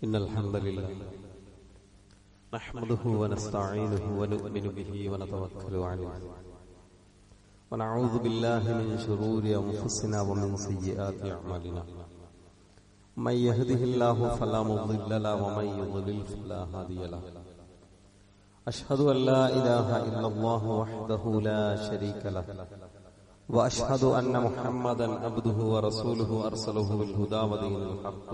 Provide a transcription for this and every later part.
إن الحمد لله نحمده ونستعينه ونؤمن به ونتوكل عليه ونعوذ بالله من شرور أنفسنا ومن سيئات أعمالنا من يهده الله فلا مضل له ومن يضلل فلا هادي له أشهد أن لا إله إلا الله وحده لا شريك له وأشهد أن محمدا عبده ورسوله أرسله بالهدى ودين الحق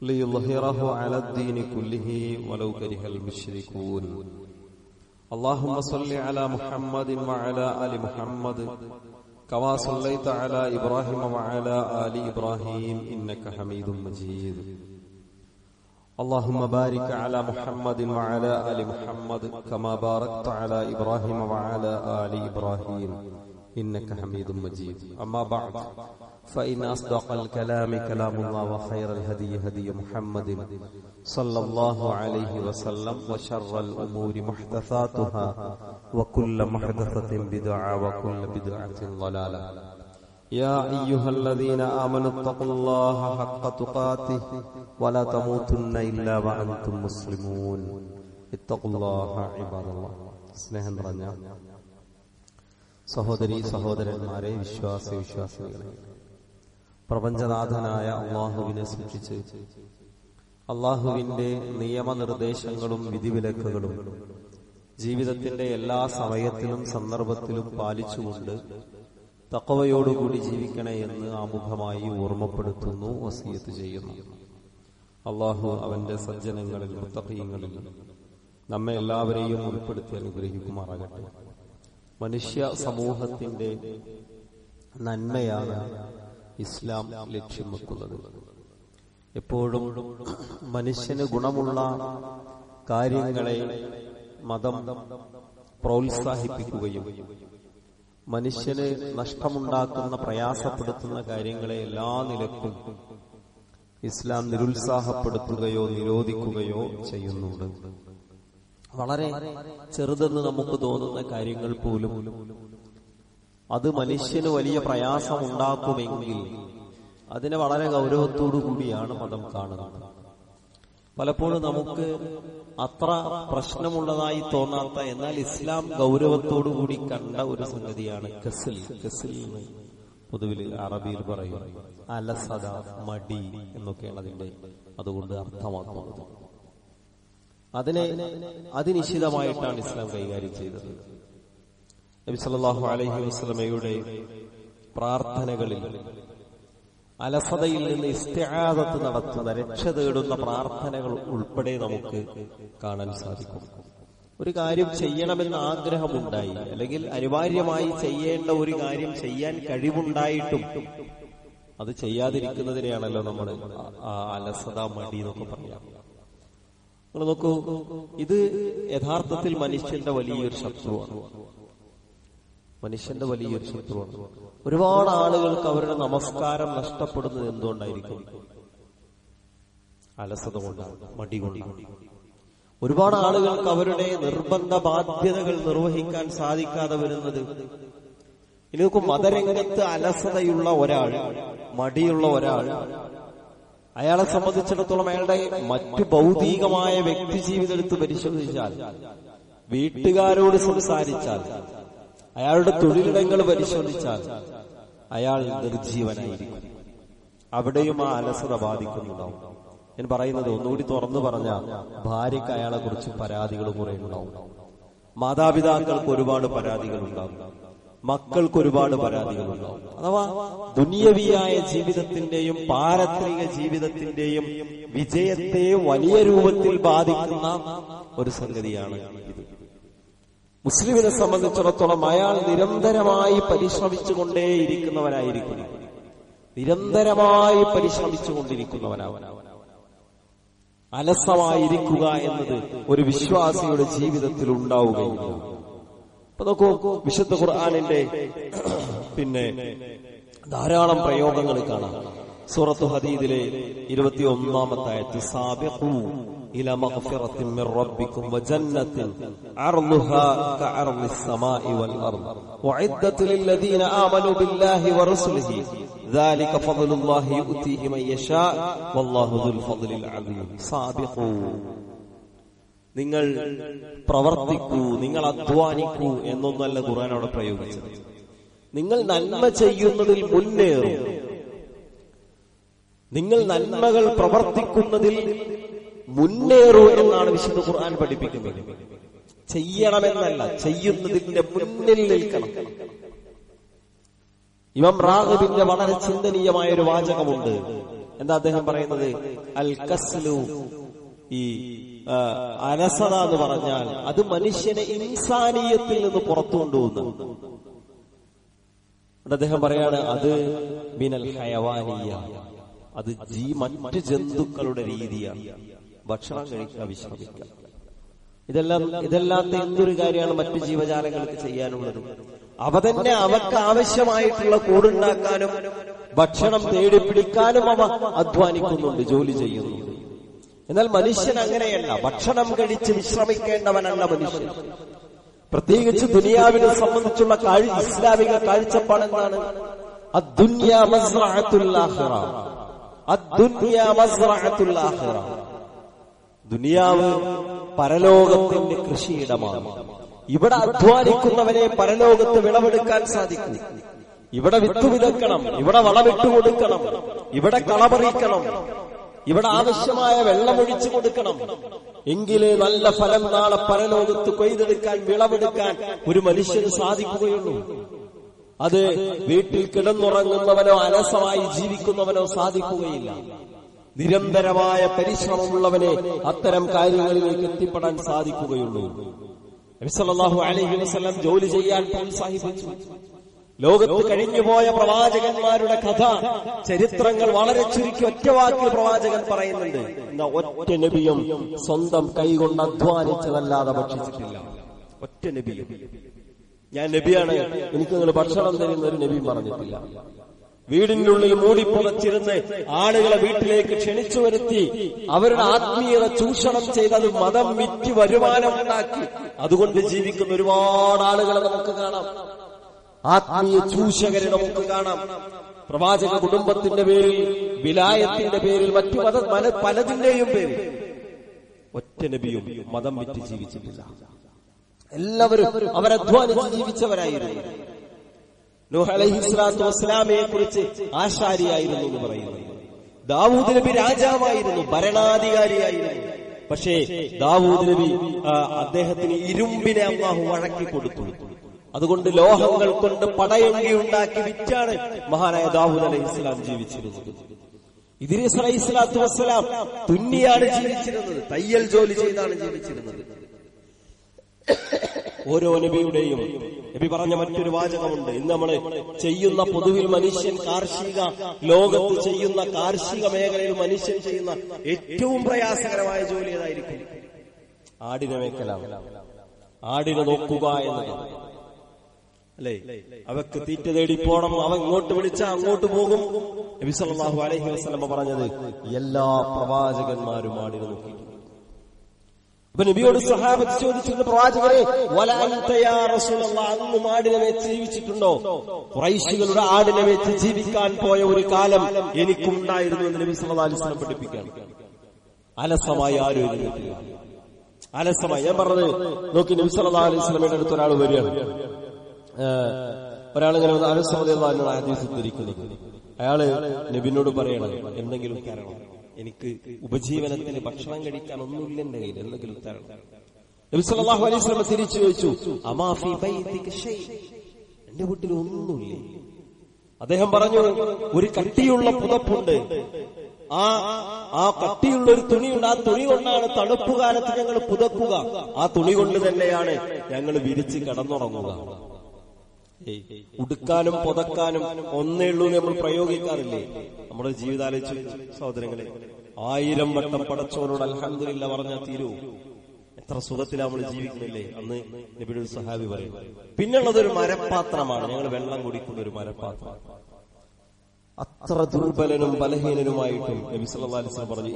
ليظهره على الدين كله ولو كره المشركون اللهم صل على محمد وعلى آل محمد كما صليت على إبراهيم وعلى آل إبراهيم إنك حميد مجيد اللهم بارك على محمد وعلى آل محمد كما باركت على إبراهيم وعلى آل إبراهيم إنك حميد مجيد أما بعد فإن أصدق الكلام كلام الله وخير الهدي هدي محمد صلى الله عليه وسلم وشر الأمور محدثاتها وكل محدثة بدعة وكل بدعة ضلالة يا أيها الذين آمنوا اتقوا الله حق تقاته ولا تموتن إلا وأنتم مسلمون اتقوا الله عباد الله സ്നേഹം നിറഞ്ഞ സഹോദരീ സഹോദരന്മാരെ, വിശ്വാസികളെ, പ്രപഞ്ചനാഥനായ അള്ളാഹുവിനെ സൂക്ഷിച്ച് അള്ളാഹുവിന്റെ നിയമനിർദ്ദേശങ്ങളും വിധിവിലക്കുകളും ജീവിതത്തിന്റെ എല്ലാ സമയത്തിലും സന്ദർഭത്തിലും പാലിച്ചുകൊണ്ട് തഖ്വയോടുകൂടി ജീവിക്കണേ എന്ന് ആമുഖമായി ഓർമ്മപ്പെടുത്തുന്നു, വസിയത്ത് ചെയ്യുന്നു. അള്ളാഹു അവന്റെ സജ്ജനങ്ങളിൽ മുത്തഖീങ്ങളിൽ നമ്മെ എല്ലാവരെയും ഉൾപ്പെടുത്തി അനുഗ്രഹിക്കുമാറാകട്ടെ. മനുഷ്യ സമൂഹത്തിന്റെ നന്മയാണ് ഇസ്ലാം ലക്ഷ്യം വെക്കുന്നത്. എപ്പോഴും മനുഷ്യന് ഗുണമുള്ള കാര്യങ്ങളെ മതം പ്രോത്സാഹിപ്പിക്കുകയും മനുഷ്യന് നഷ്ടമുണ്ടാക്കുന്ന പ്രയാസപ്പെടുത്തുന്ന കാര്യങ്ങളെ എല്ലാ നിലക്കും ഇസ്ലാം നിരുത്സാഹപ്പെടുത്തുകയോ നിരോധിക്കുകയോ ചെയ്യുന്നുണ്ട്. വളരെ ചെറുതെന്ന് നമുക്ക് തോന്നുന്ന കാര്യങ്ങൾ പോലും അത് മനുഷ്യന് വലിയ പ്രയാസമുണ്ടാക്കുമെങ്കിൽ അതിനെ വളരെ ഗൗരവത്തോടു കൂടിയാണ് മതം കാണുന്നത്. പലപ്പോഴും നമുക്ക് അത്ര പ്രശ്നമുള്ളതായി തോന്നാത്ത, എന്നാൽ ഇസ്ലാം ഗൗരവത്തോടു കൂടി കണ്ട ഒരു സംഗതിയാണ് കസിൽ. പൊതുവിൽ അറബിയിൽ പറയും അലസത, മടി എന്നൊക്കെയാണ് അതുകൊണ്ട് അർത്ഥമാക്കുന്നത്. അതിനിശ്ചിതമായിട്ടാണ് ഇസ്ലാം കൈകാര്യം ചെയ്തത്. നബി സല്ലല്ലാഹു അലൈഹി വസല്ലമയുടെ പ്രാർത്ഥനകളിൽ അലസതയിൽ നിന്ന് ഇസ്തിആദത്ത് നടത്തുന്ന, രക്ഷ തേടുന്ന പ്രാർത്ഥനകൾ ഉൾപ്പെടെ നമുക്ക് കാണാൻ സാധിക്കും. ഒരു കാര്യം ചെയ്യണമെന്ന് ആഗ്രഹമുണ്ടായി, അല്ലെങ്കിൽ അനിവാര്യമായി ചെയ്യേണ്ട ഒരു കാര്യം ചെയ്യാൻ കഴിവുണ്ടായിട്ടും അത് ചെയ്യാതിരിക്കുന്നതിനെയാണല്ലോ നമ്മൾ അലസത, മടി എന്നൊക്കെ പറയാം. നിങ്ങൾ നോക്കൂ, ഇത് യഥാർത്ഥത്തിൽ മനുഷ്യന്റെ വലിയൊരു ശത്രുവാണ്. ഒരുപാട് ആളുകൾക്ക് അവരുടെ നമസ്കാരം നഷ്ടപ്പെടുന്നത് എന്തുകൊണ്ടായിരിക്കും? അലസത കൊണ്ടാണ്, മടി കൊണ്ടാണ്. ഒരുപാട് ആളുകൾക്ക് അവരുടെ നിർബന്ധ ബാധ്യതകൾ നിർവഹിക്കാൻ സാധിക്കാതെ വരുന്നത്. ഇതിനൊക്കെ മതരംഗത്ത് അലസതയുള്ള ഒരാൾ, മടിയുള്ള ഒരാൾ, അയാളെ സംബന്ധിച്ചിടത്തോളം അയാളുടെ മറ്റു ഭൗതികമായ വ്യക്തി ജീവിതം എടുത്ത് പരിശോധിച്ചാൽ, വീട്ടുകാരോട് സംസാരിച്ചാൽ, അയാളുടെ തൊഴിലിടങ്ങൾ പരിശോധിച്ചാൽ അയാൾ നിർജീവനായിരിക്കും. അവിടെയും ആ അലസത ബാധിക്കുന്നുണ്ടാവും. ഞാൻ പറയുന്നത് ഒന്നുകൂടി തുറന്നു പറഞ്ഞാൽ, ഭാര്യയ്ക്ക് അയാളെ കുറിച്ച് പരാതികൾ കുറെ ഉണ്ടാവും, മാതാപിതാക്കൾക്ക് ഒരുപാട് പരാതികൾ ഉണ്ടാവും, മക്കൾക്ക് ഒരുപാട് പരാതികൾ ഉണ്ടാവും. അഥവാ ദുനിയവിയായ ജീവിതത്തിന്റെയും പാരത്രിക ജീവിതത്തിന്റെയും വിജയത്തെ വലിയ രൂപത്തിൽ ബാധിക്കുന്ന ഒരു സംഗതിയാണ് ഇത്. മുസ്ലിമിനെ സംബന്ധിച്ചിടത്തോളം അയാൾ നിരന്തരമായി പരിശ്രമിച്ചുകൊണ്ടേയിരിക്കുന്നവനായിരിക്കും, നിരന്തരമായി പരിശ്രമിച്ചുകൊണ്ടിരിക്കുന്നവനാവൻ. അലസമായിരിക്കുക എന്നത് ഒരു വിശ്വാസിയുടെ ജീവിതത്തിൽ ഉണ്ടാവുകയില്ല. അപ്പൊ നോക്കൂ, വിശുദ്ധ ഖുർആനിന്റെ ധാരാളം പ്രയോഗങ്ങൾ കാണാം. സൂറത്തു ഹദീദിലെ 21-ാമത്തെ ആയത്ത്, സാബിഖൂ ഇലാ മഗ്ഫിറത്തിൻ മിർ റബ്ബിക്കും വജന്നത്തിൻ അർളുഹാ കഅർളിസ് സമാഇ വൽ അർദ് വഇദ്ദത്തു ലില്ലദീന ആമനൂ ബില്ലാഹി വറസൂലിഹി ذلك فضل الله يؤتيه من يشاء والله ذو الفضل العظيم. സാബിഖൂ, നിങ്ങൾ പ്രവർത്തിക്കൂ, നിങ്ങൾ അധ്വാനിക്കൂ എന്നൊന്നല്ല ഖുർആൻ അവിടെ പ്രയോഗിച്ചത്. നിങ്ങൾ നന്മ ചെയ്യുന്നതിൽ മുന്നേറും, നിങ്ങൾ നന്മകൾ പ്രവർത്തിക്കുന്നതിൽ മുന്നേറൂ എന്നാണ് വിശുദ്ധ ഖുർആൻ പഠിപ്പിക്കുന്നത്. ചെയ്യണമെന്നല്ല, ചെയ്യുന്നതിന്റെ മുന്നിൽ നിൽക്കണം. ഇമാം റാഗിബിന്റെ വളരെ ചിന്തനീയമായ ഒരു വാചകമുണ്ട്. എന്താ അദ്ദേഹം പറയുന്നത്? അൽ കസ്ലു, ഈ അലസത എന്ന് പറഞ്ഞാൽ അത് മനുഷ്യനെ ഇൻസാനിയത്തിൽ നിന്ന് പുറത്തു കൊണ്ടുപോകുന്നു. അദ്ദേഹം പറയാണ് അത് മിനൽ ഹയവാനിയ, അത് മറ്റു ജന്തുക്കളുടെ രീതിയാണ്. ഭക്ഷണം കഴിക്കുക, വിശ്രമിക്കുക, ഇതെല്ലാത്ത എന്തൊരു കാര്യമാണ് മറ്റു ജീവജാലങ്ങൾക്ക് ചെയ്യാനുള്ളത്. അവ തന്നെ അവർക്ക് ആവശ്യമായിട്ടുള്ള കൂടുണ്ടാക്കാനും ഭക്ഷണം തേടി പിടിക്കാനും അവ അധ്വാനിക്കുന്നുണ്ട്, ജോലി ചെയ്യുന്നുണ്ട്. എന്നാൽ മനുഷ്യൻ അങ്ങനെയല്ല. ഭക്ഷണം കഴിച്ച് വിശ്രമിക്കേണ്ടവനല്ല മനുഷ്യൻ. പ്രത്യേകിച്ച് ദുനിയാവിനെ സംബന്ധിച്ചുള്ള ഇസ്ലാമിക കാഴ്ചപ്പാട് എന്താണ്? അദ്ദുനിയാ മസ്റഅത്തുൽ ആഖിറ, അദ്ദുനിയാ മസ്റഅത്തുൽ ആഖിറ. ദുനിയാവ് പരലോകത്തിന്റെ കൃഷിയിടമാണ്. ഇവിടെ അധ്വാനിക്കുന്നവനെ പരലോകത്ത് വിളവെടുക്കാൻ സാധിക്കും. ഇവിടെ വിത്ത് വിതക്കണം, ഇവിടെ വളമിട്ട് കൊടുക്കണം, ഇവിടെ കളപറിക്കണം, ഇവിടെ ആവശ്യമായ വെള്ളമൊഴിച്ചു കൊടുക്കണം. എങ്കിലേ നല്ല ഫലം നാളെ പരലോകത്ത് കൊയ്തെടുക്കാൻ, വിളവെടുക്കാൻ ഒരു മനുഷ്യന് സാധിക്കുകയുള്ളൂ. അത് വീട്ടിൽ കിടന്നുറങ്ങുന്നവനോ അലസമായി ജീവിക്കുന്നവനോ സാധിക്കുകയില്ല. നിരന്തരമായ പരിശ്രമമുള്ളവനെ അത്തരം കാര്യങ്ങളിലേക്ക് എത്തിപ്പെടാൻ സാധിക്കുകയുള്ളൂ. നബി സല്ലല്ലാഹു അലൈഹി വസല്ലം ജോലി ചെയ്യാൻ പ്രോത്സാഹിപ്പിച്ചു. ലോകത്ത് കഴിഞ്ഞുപോയ പ്രവാചകന്മാരുടെ കഥ, ചരിത്രങ്ങൾ വളരെ ചുരുക്കി ഒറ്റവാക്കിൽ പ്രവാചകൻ പറയുന്നുണ്ട്. എന്നാ ഒറ്റ നബിയും സ്വന്തം കൈകൊണ്ട് അധ്വാനിച്ചതല്ലാതെ ഭക്ഷിച്ചിട്ടില്ല. ഒറ്റ നബിയും ഞാൻ നബിയാണ്, എനിക്ക് നിങ്ങൾ ഭക്ഷണം തരുന്ന ഒരു നബിയും പറഞ്ഞിട്ടില്ല. വീടിന്റെ ഉള്ളിൽ മൂടിപ്പുറച്ചിരുന്ന് ആളുകളെ വീട്ടിലേക്ക് ക്ഷണിച്ചു വരുത്തി അവരുടെ ആത്മീയത ചൂഷണം ചെയ്തത് മതം വിറ്റ് വരുമാനമുണ്ടാക്കി അതുകൊണ്ട് ജീവിക്കുന്ന ഒരുപാട് ആളുകളെ നമുക്ക് കാണാം. ആത്മീയ ചൂഷകരെ നമുക്ക് കാണാം. പ്രവാചക കുടുംബത്തിന്റെ പേരിൽ, വിലായത്തിന്റെ പേരിൽ, മറ്റു പലതിന്റെയും പേരിൽ ഒറ്റ നബിയും മതം വിറ്റ് ജീവിച്ചിട്ടില്ല. എല്ലാവരും അവരധ്വാനിച്ച് ജീവിച്ചവരായിരുന്നു. നൂഹ് അലൈഹിസ്സലാത്തു വസ്സലാമയെ കുറിച്ച് ആശാരിയായിരുന്നു എന്ന് പറയുന്നു. ദാവൂദ് നബി രാജാവായിരുന്നു, ഭരണാധികാരിയായിരുന്നു. പക്ഷേ ദാവൂദ് നബി അദ്ദേഹത്തിന് ഇരുമ്പിനെ അല്ലാഹു വഴക്കി കൊടുത്തു. അതുകൊണ്ട് ലോഹങ്ങൾ കൊണ്ട് പടയങ്കി ഉണ്ടാക്കി വിറ്റാണ് മഹാനായ ദാവൂദ് അലൈഹിസ്സലാം ജീവിച്ചിരുന്നത്. ഇദ്രീസ് അലൈഹിസ്സലാത്തു വസ്സലാം തുന്നിയാണ് ജീവിച്ചിരുന്നത്, തയ്യൽ ജോലി ചെയ്താണ് ജീവിച്ചിരുന്നത്. ഓരോ നബിയുടെയും നബി പറഞ്ഞ മറ്റൊരു വാചകമുണ്ട്. ഇന്ന് നമ്മൾ ചെയ്യുന്ന പൊതുവിൽ മനുഷ്യൻ കാർഷിക ലോകത്ത് ചെയ്യുന്ന കാർഷിക മേഖലയിൽ മനുഷ്യൻ ചെയ്യുന്ന ഏറ്റവും പ്രയാസകരമായ ജോലി ഏതായിരിക്കും? ആടിനെ മേക്കലാണ്, ആടിനെ നോക്കുക എന്നത് അല്ലേ? അവക്ക് തീറ്റ തേടി പോണം, അവ ഇങ്ങോട്ട് വിളിച്ചാൽ അങ്ങോട്ട് പോകും. നബി സല്ലല്ലാഹു അലൈഹി വസല്ലം പറഞ്ഞത് എല്ലാ പ്രവാചകന്മാരും ആടിനെ നോക്കി. അപ്പൊ നബിയോട് സഹാബത്ത് ചോദിച്ചിരുന്ന പ്രവാചകരെ, അങ്ങും ആടിനെ വെച്ച് ജീവിച്ചിട്ടുണ്ടോ? ഖുറൈശികളുടെ ആടിനെ വെച്ച് ജീവിക്കാൻ പോയ ഒരു കാലം എനിക്കുണ്ടായിരുന്നു എന്ന് നബി സല്ലല്ലാഹു അലൈഹി വസല്ലം പഠിപ്പിക്കുകയാണ്. അലസമായി ആരും ഇരുന്നിട്ടില്ല. അലസമായി ഞാൻ പറഞ്ഞത് നോക്കി. നബി സല്ലല്ലാഹു അലൈഹി വസല്ലമയുടെ അടുത്ത് ഒരാൾ വരികയാണ്. ഒരാളിങ്ങനെ അലസമതിയുള്ള ഹദീസ് ഉദ്ധരിക്കുന്നത്. അയാള് നബിനോട് പറയണം, എന്തെങ്കിലും തരണം, എനിക്ക് ഉപജീവനത്തിന് ഭക്ഷണം കഴിക്കാൻ ഒന്നുമില്ല എന്റെ കയ്യിൽ, എന്തെങ്കിലും തരണം. നബി സല്ലല്ലാഹു അലൈഹി വസല്ലം തിരിച്ചു ചോദിച്ചു, അമാ ഫീ ബൈതിക ഷൈ, എന്റെ വീട്ടിൽ ഒന്നുമില്ലേ? അദ്ദേഹം പറഞ്ഞു, ഒരു കട്ടിയുള്ള പുതപ്പുണ്ട്, ആ കട്ടിയുള്ള ഒരു തുണിയുണ്ട്, ആ തുണി കൊണ്ടാണ് തണുപ്പ് കാലത്ത് ഞങ്ങൾ പുതക്കുക, ആ തുണി കൊണ്ട് തന്നെയാണ് ഞങ്ങൾ വിരിച്ച് കിടന്നുറങ്ങുക. ഉടുക്കാനും പുതക്കാനും ഒന്നേ ഉള്ളൂ നമ്മൾ പ്രയോഗിക്കാറില്ലേ? നമ്മുടെ ജീവിതാലോചിച്ച് സഹോദരങ്ങളെ, 1000 വട്ടം പടച്ചവനോട് അൽഹംദുലില്ലാ പറഞ്ഞാൽ തീരൂ. എത്ര സുഖത്തിലാണ് നമ്മൾ ജീവിക്കുന്നില്ലേ? അന്ന് നബിയുടെ ഒരു സഹാബി പറയും. പിന്നുള്ളതൊരു മരപ്പാത്രമാണ്, ഞങ്ങൾ വെള്ളം കുടിക്കുന്ന ഒരു മരപ്പാത്രം. അത്ര ദുർബലനും ബലഹീനനുമായിട്ടും നബി സല്ലല്ലാഹു അലൈഹി വസല്ലം പറഞ്ഞു,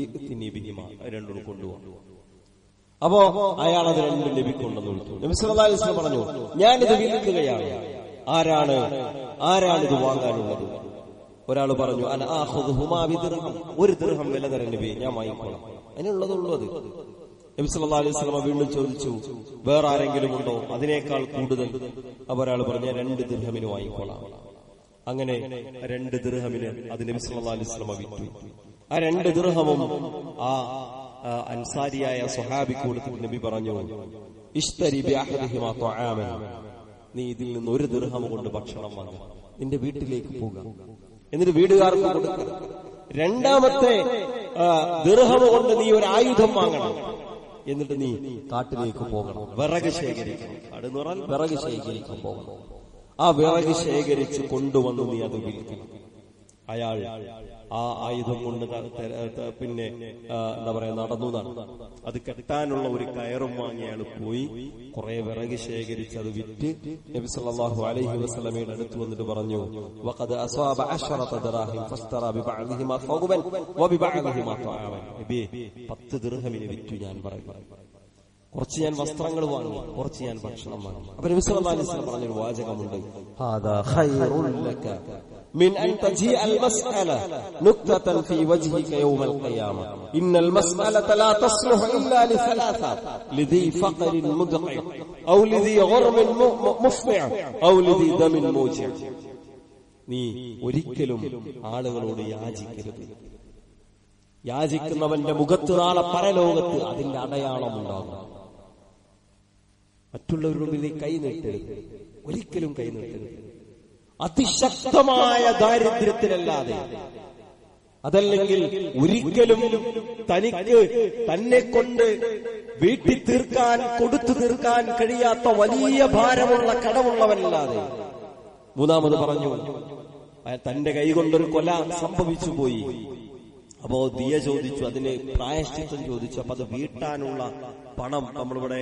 ഇഹ്തിനി ബിഹിമാ, രണ്ടും കൊണ്ടുപോകും. അപ്പോ അയാൾ അത് രണ്ടും നബി കൊണ്ടെന്ന് വിളിച്ചു. നബി സല്ലല്ലാഹു അലൈഹി വസല്ലം പറഞ്ഞു, ഞാനിത് വിൽക്കുകയാണ്, ആരാണിത് വാങ്ങാനുള്ളത്? ഒരാൾ പറഞ്ഞു അന ആഖുദുഹുമാ ബിദിർഹം, ഒരു ദിർഹം വില തരാൻ നബി, ഞാൻ വാങ്ങിക്കോളാം. അതിനുള്ളതുള്ളൂ അത്. നബി സല്ലല്ലാഹു അലൈഹി വസല്ലം വീണ്ടും ചോദിച്ചു, വേറെ ആരെങ്കിലും ഉണ്ടോ അതിനേക്കാൾ കൂടുതൽ? അപ്പോൾ ഒരാൾ പറഞ്ഞു 2 ദിർഹമിന് വാങ്ങിക്കോളാം. അങ്ങനെ 2 ദിർഹമിന് അത് നബി സല്ലല്ലാഹു അലൈഹി വസല്ലം വിറ്റു. ആ 2 ദിർഹമും ആ അൻസാരിയായ സ്വഹാബിക്ക് കൊടുത്തിട്ട് നബി പറഞ്ഞു, ഇശ്തരി ബിഅഹദിഹിമാ തആമൻ, നീ ഇതിൽ നിന്ന് 1 ദിർഹം കൊണ്ട് ഭക്ഷണം വാങ്ങുക, നിന്റെ വീട്ടിലേക്ക് പോകുക, എന്നിട്ട് വീടുകാർക്ക് കൊടുക്കുക. 2ാമത്തെ ദിർഹം കൊണ്ട് നീ ഒരു ആയുധം വാങ്ങണം, എന്നിട്ട് നീ കാട്ടിലേക്ക് പോകണം, വിറക് ശേഖരിക്കണം. അടുന്ന് പറഞ്ഞാൽ വിറക് ശേഖരിക്കാൻ പോകണം. ആ വിറക് ശേഖരിച്ച് കൊണ്ടുവന്ന് നീ അത് വിൽക്കണം. അയാൾ ആ ആയുധം കൊണ്ട് പിന്നെ എന്താ പറയാ നടന്നതാണ്. അത് കെട്ടാനുള്ള ഒരു കയറും വാങ്ങി അയാൾ പോയി കുറെ വിറക് ശേഖരിച്ച് അത് വിറ്റ് നബി സല്ലല്ലാഹു അലൈഹി വസല്ലമയുടെ അടുത്ത് വന്നിട്ട് പറഞ്ഞു, വഖദ് അസ്വാബ 10 ദിർഹം ഫസ്തറ ബിബഅദിഹിമാ ഫൗബൻ വബിബഅദിഹിമാ തആമൻ. നബി 10 ദിർഹമിന് വിറ്റു ഞാൻ പറയുന്നു. കുറച്ച് ഞാൻ വസ്ത്രങ്ങൾ വാങ്ങി, കുറച്ച് ഞാൻ ഭക്ഷണം വാങ്ങി. അപ്പൊ നബി സല്ലല്ലാഹു അലൈഹി വസല്ലം പറഞ്ഞൊരു വാചകമുണ്ട്, ഹാദാ ഖൈറുൽ ലക من أن تجيء المسألة نكتة في وجهك يوم القيامة إن المسألة لا تصلح إلا لثلاثة لذي فقر مدقع أو لذي غرم مفقع أو لذي دم موجع. നീ ഒരിക്കലും ആളുകളോട് യാചിക്കരുത്. യാചിക്കുന്നവന്റെ മുഖത്ത് നാളെ പരലോകത്ത് അതിന്റെ അടയാളം ഉണ്ടാകും. മറ്റുള്ളവരുടെ മുമ്പിൽ നീ കൈ നീട്ടരുത്, ഒരിക്കലും കൈ നീട്ടരുത്. അതിശക്തമായ ദാരിദ്ര്യത്തിലല്ലാതെ, അതല്ലെങ്കിൽ ഒരിക്കലും തനിക്ക് തന്നെ കൊണ്ട് വീട്ടി തീർക്കാൻ കൊടുത്തു തീർക്കാൻ കഴിയാത്ത വലിയ ഭാരമുള്ള കടമുള്ളവനല്ലാതെ. 3ാമത് പറഞ്ഞു, തന്റെ കൈകൊണ്ടൊരു കൊല സംഭവിച്ചു പോയി. അപ്പോ ദിയ ചോദിച്ചു, അതിന് പ്രായശ്ചിത്തം ചോദിച്ചു. അപ്പൊ അത് വീട്ടാനുള്ള പണം നമ്മളിവിടെ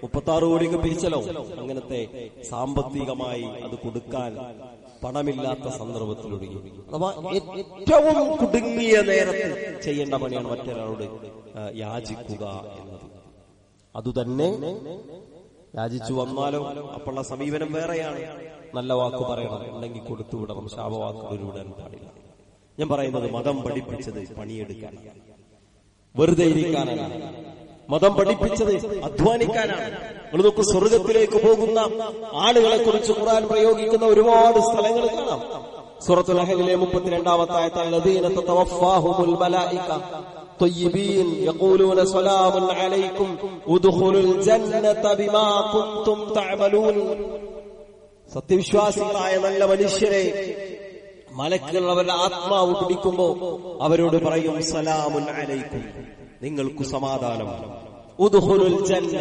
36 കോടിക്ക് പിരിച്ചല്ലോ. അങ്ങനത്തെ സാമ്പത്തികമായി അത് കൊടുക്കാൻ പണമില്ലാത്ത സന്ദർഭത്തിലൊടുങ്ങി. അഥവാ ഏറ്റവും കുടുങ്ങിയ നേരത്ത് ചെയ്യേണ്ട പണിയാണ് മറ്റൊരാളോട് യാചിക്കുക എന്നത്. അതുതന്നെ യാചിച്ചു വന്നാലോ അപ്പോഴുള്ള സമീപനം വേറെയാണ്. നല്ല വാക്ക് പറയണം, ഉണ്ടെങ്കിൽ കൊടുത്തുവിടണം, ശാപവാക്കുകൾ വിടാൻ പാടില്ല. ഞാൻ പറയുന്നത് മതം പഠിപ്പിച്ചത് പണിയെടുക്കാനാണ്, വെറുതെ ഇരിക്കാനാണ്. മതം പഠിപ്പിച്ചത് അധ്വാനിക്കാനാണ്. നമ്മൾ നോക്കൂ, സ്വർഗത്തിലേക്ക് പോകുന്ന ആളുകളെ കുറിച്ച് ഖുർആൻ പ്രയോഗിക്കുന്ന ഒരുപാട് സ്ഥലങ്ങൾ കാണാം. സൂറത്തുൽ അഹ്ലിലെ 32-ാമത്തെ ആയത്തിൽ ലദീന തതവഫാഹുൽ മലായിക ത്വയ്യിബീൻ യഖൂലൂന സലാമുൻ അലൈക്കും ഉദ്ഖുലുൽ ജന്നത ബിമാ കുൻതും തഅമലൂൻ. സത്യവിശ്വാസികളായ നല്ല മനുഷ്യരെ മലക്കുകൾ അവരുടെ ആത്മാവ് പിടിക്കുമ്പോ അവരോട് പറയും, സലാമുൻ അലൈക്കും, നിങ്ങൾക്ക് സമാധാനം. ഉദ്ഖുലുൽ ജന്ന,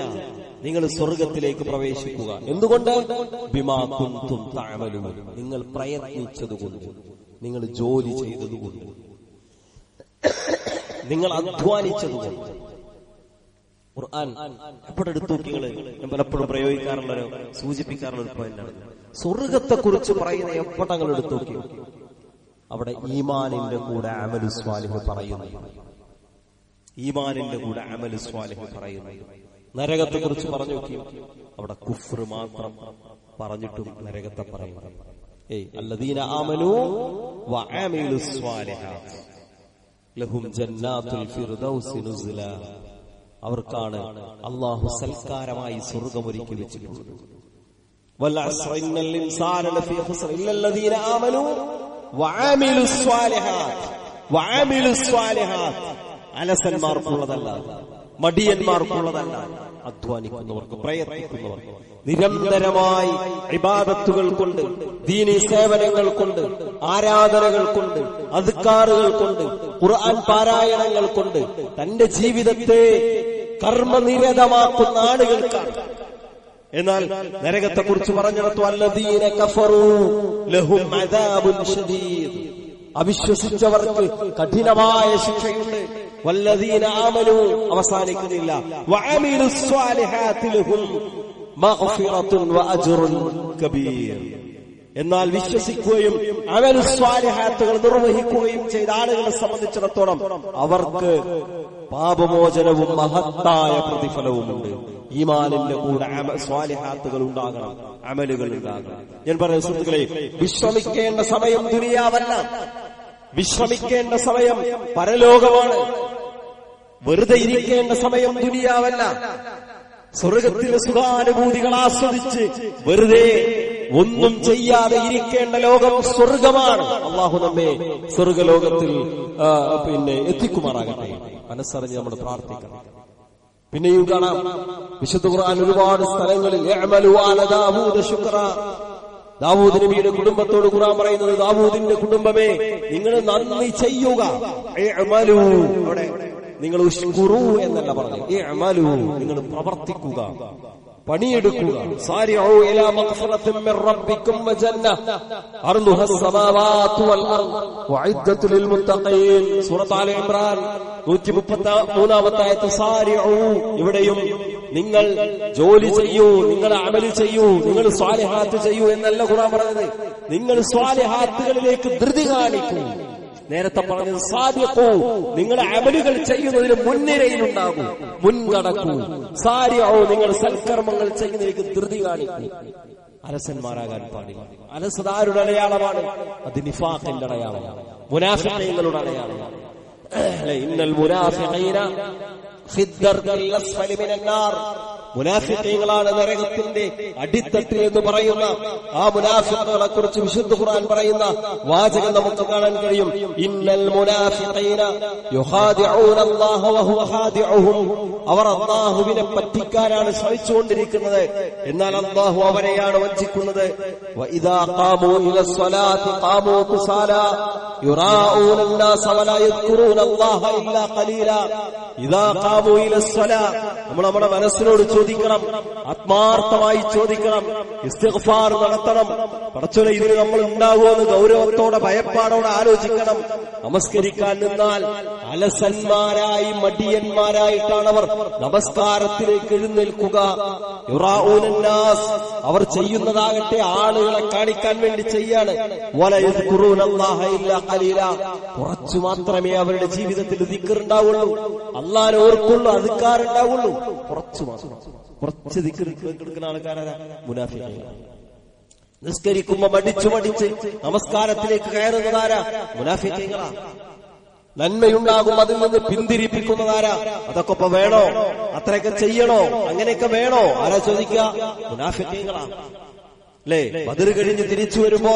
നിങ്ങൾ സ്വർഗത്തിലേക്ക് പ്രവേശിക്കുക. എന്തുകൊണ്ട്? ബിമാ കുൻതും തഅമലൂൻ, നിങ്ങൾ പ്രയത്നിച്ചതുകൊണ്ട്, നിങ്ങൾ ജോലി ചെയ്തതുകൊണ്ട്, നിങ്ങൾ അധ്വാനിച്ചതുകൊണ്ട്. ഖുർആൻ എപ്പോഴും എടുത്തു നോക്കിങ്ങൾ ഞാൻ പലപ്പോഴും പ്രയോഗിക്കാറുള്ള സൂചിപ്പിക്കാറുള്ള ഒരു പോയിന്റാണ്. സ്വർഗത്തെ കുറിച്ച് പറയുന്ന എപ്പോഴങ്ങൾ എടുത്തു നോക്കി അവിടെ ഈമാനിന്റെ കൂടെ അമലു സ്വാലിഹ് പറയുന്നു. ഈമാനിന്റെ കൂടെ അമലു സ്വാലിഹ് പറയുന്നു. നരകത്തെ കുറിച്ച് പറഞ്ഞു നോക്കി അവിടെ കുഫ്ർ മാത്രം പറഞ്ഞിട്ടും നരകത്തെ പറയുന്നു. അല്ലദീന ആമനൂ വഅമിലുസ് സ്വാലിഹാത്ത് ലഹും ജന്നാത്തുൽ ഫിർദൗസി നുസുല, അവർക്കാണ് അല്ലാഹു സൽക്കാരമായി സ്വർഗ്ഗം ഒരുക്കി വെച്ചിട്ടുള്ളത്. വൽ അസ്റ ഇന്നൽ ഇൻസാന ലഫീ ഖുസ്ർ ഇല്ലല്ലദീന ആമനൂ വഅമിലുസ് സ്വാലിഹാത്ത്. വഅമിലുസ് സ്വാലിഹാത്ത് അലസന്മാർക്കുള്ളതല്ല, മടിയന്മാർക്കുള്ളതല്ല, അധ്വാനിക്കുന്നവർക്ക്, പ്രയത്നിക്കുന്നവർക്ക്, നിരന്തരമായി ഇബാദത്തുകൾ കൊണ്ട്, ദീനീ സേവനങ്ങൾ കൊണ്ട്, ആരാധനകൾ കൊണ്ട്, അദ്കാറുകൾ കൊണ്ട്, ഖുർആൻ പാരായണങ്ങൾ കൊണ്ട് തന്റെ ജീവിതത്തെ കർമ്മനിരതമാക്കുന്ന ആളുകൾക്കാണ്. എന്നാൽ നരകത്തെ കുറിച്ച് പറഞ്ഞിടത്തു അല്ലദീന കഫറൂ ലഹും അദാബുൻ ശദീദ്, അവിശ്വസിച്ചവർക്ക് കഠിനമായ ശിക്ഷയുണ്ട്. വല്ലദീന ആമനൂ അവസാനിക്കുന്നില്ല, വഅമിലുസ് സ്വാലിഹാത്തി ലഹും മഗ്ഫിറത്തുൻ വഅജ്റുൻ കബീർ. എന്നാൽ വിശ്വസിക്കുകയും അമലുസ് സ്വാലിഹാത്തുകൾ നിർവഹിക്കുകയും ചെയ്ത ആളുകളെ സംബന്ധിച്ചിടത്തോളം അവർക്ക് പാപമോചനവും മഹത്തായ പ്രതിഫലവുമുണ്ട്. ഈമാനിന്റെ കൂടെ സ്വാലിഹാത്തുകൾ ഉണ്ടാകണം, അമലുകൾ ഉണ്ടാകണം. ഞാൻ പറയുന്ന സുഹൃത്തുക്കളെ, വിശ്രമിക്കേണ്ട സമയം ദുനിയാവല്ല. വിശ്രമിക്കേണ്ട സമയം പരലോകമാണ്. വെറുതെ ഇരിക്കേണ്ട സമയം ദുനിയാവല്ല. സ്വർഗത്തിലെ സുഖാനുഭൂതികൾ ആസ്വദിച്ച് വെറുതെ ഒന്നും ചെയ്യാതെ ഇരിക്കേണ്ട ലോകം സ്വർഗമാണ്. അള്ളാഹു നമ്മെ സ്വർഗലോകത്തിൽ എത്തിക്കുമാറാകട്ടെ. മനസ്സറിഞ്ഞ് നമ്മൾ പ്രാർത്ഥിക്കണം. പിന്നെയും കാണാം വിശുദ്ധ ഖുർആൻ ഒരുപാട് സ്ഥലങ്ങളിൽ ദാവൂദ് നബിയുടെ കുടുംബത്തോട് ഖുർആൻ പറയുന്നത്, ദാവൂദിന്റെ കുടുംബമേ നിങ്ങൾ നന്ദി ചെയ്യുക. അവിടെ നിങ്ങൾ ഉഷ്കുറു എന്നല്ല പറഞ്ഞു, നിങ്ങൾ പ്രവർത്തിക്കുക, പണിയെടുക്കുക. സാരിഉ ഇലാ മഗ്ഫിറത്തിൻ മിർ റബ്ബിക്കും വജന്ന അർളുഹാ അസ്സമാവാതു വൽ അർദ് വഇദ്ദത്തു ലിൽ മുത്തഖീൻ. സൂറത്ത് ആല ഇംറാൻ 133 ആയത്ത്. സാരിഉ, ഇവിടെയും നിങ്ങൾ ജോലി ചെയ്യൂ, നിങ്ങൾ അമല് ചെയ്യൂ, നിങ്ങൾ സ്വാലിഹാത്ത് ചെയ്യൂ എന്നല്ല ഖുർആൻ പറഞ്ഞത്. നിങ്ങൾ സ്വാലിഹാത്തുകളിലേക്ക് ധൃതി കാണിക്കൂ. നേരത്തെ പറഞ്ഞത് സാദിഖൂ, നിങ്ങളുടെ അമലുകൾ ചെയ്യുന്നതിന് മുൻനിരയിലുണ്ടാകൂ, മുൻകടക്കൂ. സാരിഉ, നിങ്ങൾ സൽക്കർമ്മങ്ങൾ ചെയ്യുന്നതിലേക്ക് ധൃതി കാണിക്കൂ. അലസന്മാരാകാൻ പാടില്ല. അലസതാരുടെ അടയാളമാണ്? അത് നിഫാഖിന്റെ അടയാളമാണ്, മുനാഫിഖീങ്ങളുടെ അടയാളമാണ്. ഇന്നൽ മുനാഫിഖീന ഫിദ്ദർക്കിൽ അസ്ഫലി മിനൻ നാർ. മുനാഫിഖീങ്ങളാണ് നരകത്തിന്റെ അടിത്തട്ടിൽ എന്ന് പറയുന്ന ആ മുനാഫിഖുകളെ കുറിച്ച് വിശുദ്ധ ഖുർആൻ പറയുന്ന വാചകം നമുക്ക് കാണാൻ കഴിയും. ഇന്നൽ മുനാഫിഖീന യുഖാദിഊന അല്ലാഹ വഹുവ ഖാദിഉഹും. അവർ അല്ലാഹുവിനെ പറ്റിക്കാനാണ് ശ്രമിച്ചുകൊണ്ടിരിക്കുന്നത്, എന്നാൽ അല്ലാഹു അവരെയാണ് വഞ്ചിക്കുന്നത്. വഇദാ ഖാമൂ ഇലസ്സലാത്തി ഖാമൂ കുസാലാ യുറാഊന അന്നാസ വലാ യദ്കുറൂന അല്ലാഹ ഇല്ലാ ഖലീലാ. ഇദാ ഖാമൂ ഇലസ്സലാ, നമ്മൾ നമ്മുടെ മനസ്സിനോട് ചോദിക്കണം, ആത്മാർത്ഥമായി ചോദിക്കണം, ഇസ്തിഗ്ഫാർ നടത്തണം. പടച്ചോനെ, ഇതിന് നമ്മൾ ഉണ്ടാകുമെന്ന് ഗൗരവത്തോടെ ഭയപ്പാടോടെ ആലോചിക്കണം. നമസ്കരിക്കാൻ നിന്നാൽ അലസന്മാരായി മടിയന്മാരായിട്ടാണ് അവർ നമസ്കാരത്തിലേക്ക് എഴുന്നേൽക്കുക. യുറാഊനന്നാസ്, അവർ ചെയ്യുന്നതാകട്ടെ ആളുകളെ കാണിക്കാൻ വേണ്ടി ചെയ്യാണ്. വല യദ്കുറൂനല്ലാഹ ഇല്ലാ ഖലീല, കുറച്ചു മാത്രമേ അവരുടെ ജീവിതത്തിൽ ദിക്ർ ഉണ്ടാവുള്ളൂ, അല്ലാഹനെ ഓർക്കുള്ളൂ, അദ്കാറുണ്ടാവുള്ളൂ. കുറച്ച് മാത്രം, കുറച്ച് ദിക്ർ എടുക്കുന്ന ആൾക്കാരാണ് മുനാഫിഖീങ്ങൾ. നിസ്കരിക്കുമ്പോ മടിച്ച് നമസ്കാരത്തിലേക്ക് കയറുന്നതാരാ? മുനാഫിഖീങ്ങളാ. നന്മയുണ്ടാകും അതിൽ നിന്ന് പിന്തിരിപ്പിക്കുന്നതാരാ? അതൊക്കെ ഇപ്പൊ വേണോ, അത്രയൊക്കെ ചെയ്യണോ, അങ്ങനെയൊക്കെ വേണോ? ആരാ ചോദിക്കുക? മുനാഫിഖീങ്ങളാ. അല്ലേ? ബദർ കഴിഞ്ഞ് തിരിച്ചു വരുമ്പോ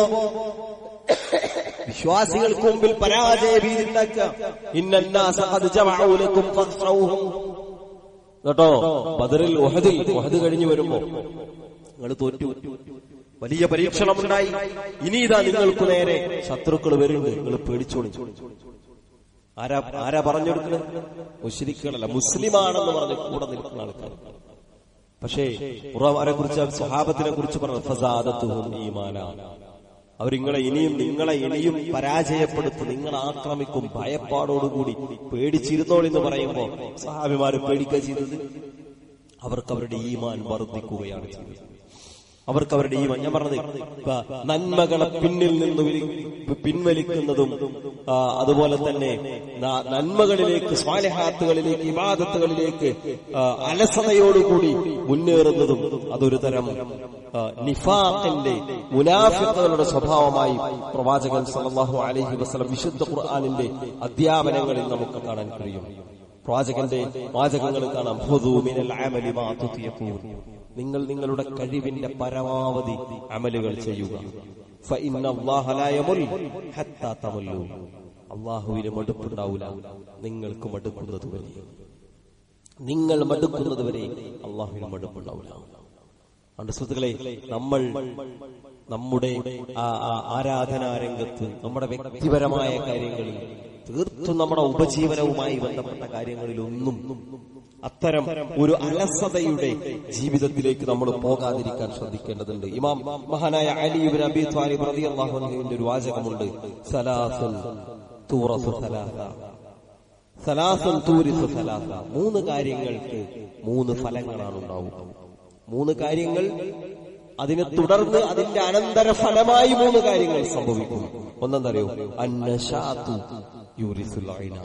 വിശ്വാസികൾക്ക് മുമ്പിൽ പരാജയ ഭീതി ഉണ്ടാക്കുക. ഇന്നന്നാസ ഖദ് ജമഉ ലക്കും ഫഖ്റൗഹും. കേട്ടോ, ബദറിൽ ഉഹദ് കഴിഞ്ഞു വരുമ്പോ നിങ്ങൾ തോറ്റു, വലിയ പരീക്ഷണമുണ്ടായി. ഇനി ഇതാ നിങ്ങൾക്ക് നേരെ ശത്രുക്കൾ വരുന്നുണ്ട്, നിങ്ങൾ പേടിച്ചോളി. ആരാ പറഞ്ഞെടുക്കുന്നത്? മുശ്രിക്കുകളല്ല, മുസ്ലിമാണെന്ന് പറഞ്ഞ് കൂടെ നിൽക്കുന്ന ആൾക്കാർ. പക്ഷേ ഖുർആനെ കുറിച്ച്, സ്വഹാബത്തിനെ കുറിച്ച് പറഞ്ഞു, ഫസാദത്തുഹും ഈമാനാ. അവരിങ്ങളെ ഇനിയും പരാജയപ്പെടുത്തും, നിങ്ങളെ ആക്രമിക്കും, ഭയപ്പാടോടുകൂടി പേടിച്ചിരുന്നോളെന്ന് പറയുമ്പോ സഹാബിമാര് പേടിക്കുക ചെയ്തത്, അവർക്ക് അവരുടെ ഈമാൻ വർദ്ധിക്കുകയാണ് ചെയ്തത്. അവർക്ക് അവരുടെ ഈമാൻ, ഞാൻ പറഞ്ഞത്, നന്മകളെ പിന്നിൽ നിന്ന് പിൻവലിക്കുന്നതും അതുപോലെ തന്നെ നന്മകളിലേക്ക്, സ്വാലിഹാത്തുകളിലേക്ക്, ഇബാദത്തുകളിലേക്ക് അലസതയോടുകൂടി മുന്നേറുന്നതും അതൊരു തരം നിഫാഖിന്റെ, മുനാഫിഖുകളുടെ സ്വഭാവമായി പ്രവാചകൻ സല്ലല്ലാഹു അലൈഹി വസല്ലം വിശുദ്ധ ഖുർആനിന്റെ അധ്യാപനങ്ങളിൽ നമുക്ക് കാണാൻ കഴിയും. പ്രവാചകന്റെ വാചകങ്ങൾ കാണാം. ഖുദൂ മിനൽ അമലി മാ തുതിഖൂൻ. നിങ്ങൾ നിങ്ങളുടെ കഴിവിന്റെ പരമാവധി അമലുകൾ ചെയ്യുക. ഫഇന്നല്ലാഹ ലാ യമുൽ ഹത്താ തമുല്ലു. അല്ലാഹുവിന് മടുപ്പുണ്ടാവില്ല, നിങ്ങൾക്ക് മടുക്കുന്നതുവരെ. നിങ്ങൾ മടുക്കുന്നതുവരെ അല്ലാഹുവിന് മടുപ്പുണ്ടാവില്ല. അതുകൊണ്ട് സുഹൃത്തുക്കളെ, നമ്മൾ നമ്മുടെ ആരാധനാ രംഗത്ത്, നമ്മുടെ വ്യക്തിപരമായ കാര്യങ്ങളിൽ, തീർത്തും നമ്മുടെ ഉപജീവനവുമായി ബന്ധപ്പെട്ട കാര്യങ്ങളിലൊന്നും അത്തരം ഒരു അലസതയുടെ ജീവിതത്തിലേക്ക് നമ്മൾ പോകാതിരിക്കാൻ ശ്രദ്ധിക്കേണ്ടതുണ്ട്. ഇമാം മഹാനായ അലി ഇബ്നു അബീ ത്വാലിബ് റളിയല്ലാഹു അൻഹുവിന്റെ ഒരു വാചകമുണ്ട്, സലാസുൻ തൂറസു സലാസ, സലാസുൻ തൂരിസു സലാസ. 3 കാര്യങ്ങൾക്ക് 3 ഫലങ്ങളാണ് ഉണ്ടാവുക. 3 കാര്യങ്ങൾ, അതിനെ തുടർന്ന് അതിന്റെ അനന്തര ഫലമായി 3 കാര്യങ്ങൾ സംഭവിക്കും. ഒന്നെന്തറിയോ? അന്നശാതു യൂരിസുൽ ഐന.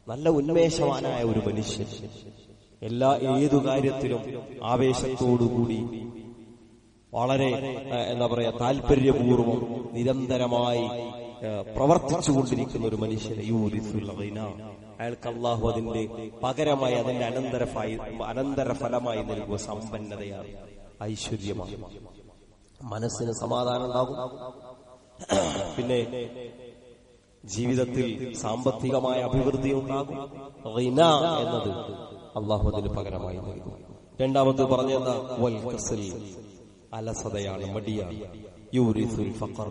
നല്ല ഉന്മേഷവാനായ ഒരു മനുഷ്യൻ, ഏതു കാര്യത്തിലും ആവേശത്തോടുകൂടി, വളരെ താല്പര്യപൂർവം നിരന്തരമായി പ്രവർത്തിച്ചുകൊണ്ടിരിക്കുന്ന ഒരു മനുഷ്യനെ യൂരിസുൽ ഗിന, അയാൾക്ക് അള്ളാഹു അതിന്റെ പകരമായി അതിന്റെ അനന്തരഫലമായി നൽകുക സമ്പന്നതയാണ്, ഐശ്വര്യമാണ്, മനസ്സിന് സമാധാനം ഉണ്ടാകും. പിന്നെ ജീവിതത്തിൽ സാമ്പത്തികമായ അഭിവൃദ്ധി ഉണ്ടാകും. ഗിന എന്നത് അള്ളാഹു അതിന് പകരമായി നൽകും. രണ്ടാമത് പറഞ്ഞെന്താ? വൽ കസൽ, അലസതയാണ്, മടിയാണ്. യൂരിസുൽ ഫഖർ,